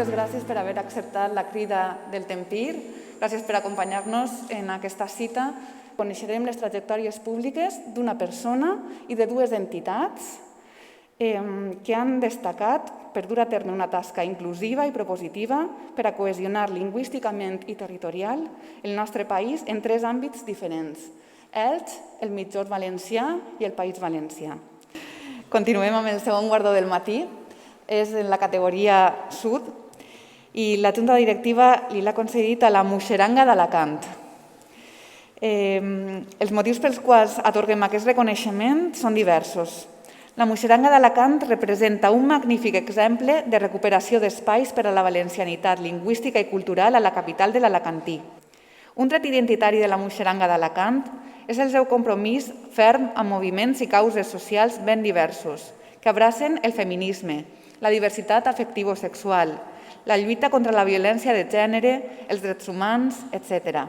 moltes gràcies per haver acceptat la crida del Tempir. Gràcies per acompanyar-nos en aquesta cita. Coneixerem les trajectòries públiques d'una persona i de dues entitats que han destacat per dur a terme una tasca inclusiva i propositiva per a cohesionar lingüísticament i territorial el nostre país en 3 àmbits diferents: Elx, el Migjorn Valencià i el País Valencià. Continuem amb el segon guardó del matí. És en la categoria Sud i la Junta Directiva li l'ha concedit a la Muixeranga d'Alacant. Els motius pels quals atorguem aquest reconeixement són diversos. La Muixeranga d'Alacant representa un magnífic exemple de recuperació d'espais per a la valencianitat lingüística i cultural a la capital de l'alacantí. Un tret identitari de la Muixeranga d'Alacant és el seu compromís ferm amb moviments i causes socials ben diversos, que abracen el feminisme, la diversitat afectivo-sexual, la lluita contra la violència de gènere, els drets humans, etc.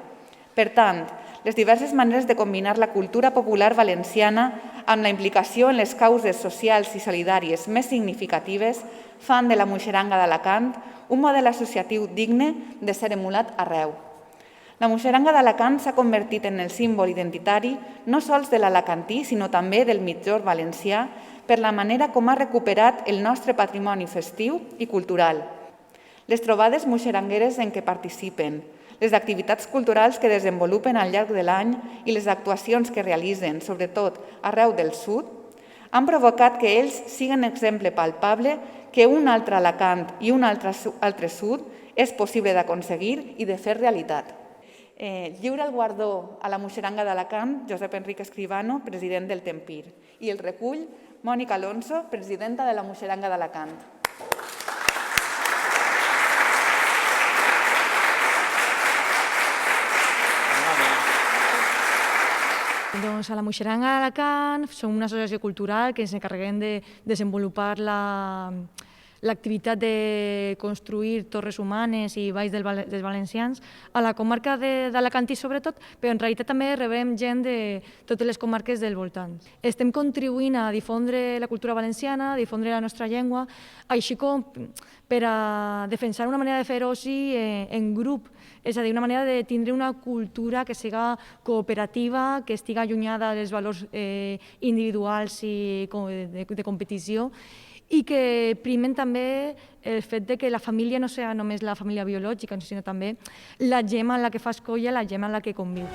Per tant, les diverses maneres de combinar la cultura popular valenciana amb la implicació en les causes socials i solidàries més significatives fan de la Muixeranga d'Alacant un model associatiu digne de ser emulat arreu. La Muixeranga d'Alacant s'ha convertit en el símbol identitari no sols de l'alacantí, sinó també del Migjorn Valencià per la manera com ha recuperat el nostre patrimoni festiu i cultural. Les trobades muixerangueres en què participen, les activitats culturals que desenvolupen al llarg de l'any i les actuacions que realitzen, sobretot arreu del sud, han provocat que ells siguin exemple palpable que un altre Alacant i un altre sud és possible d'aconseguir i de fer realitat. Lliura el guardó a la Muixeranga d'Alacant Josep Enric Escribano, president del Tempir, i el recull Mònica Alonso, presidenta de la Muixeranga d'Alacant. Doncs a la Muixeranga d'Alacant som una associació cultural que ens encarreguem de desenvolupar l'activitat de construir torres humanes i valls dels valencians a la comarca d'Alacantí sobretot, però en realitat també rebem gent de totes les comarques del voltant. Estem contribuint a difondre la cultura valenciana, a difondre la nostra llengua, així com per a defensar una manera de fer oci en grup, és a dir, una manera de tindre una cultura que siga cooperativa, que estiga allunyada dels valors individuals i de competició, i que primen també el fet que la família no sigui només la família biològica, sinó també la gent amb la que fas colla, la gent amb la que convius.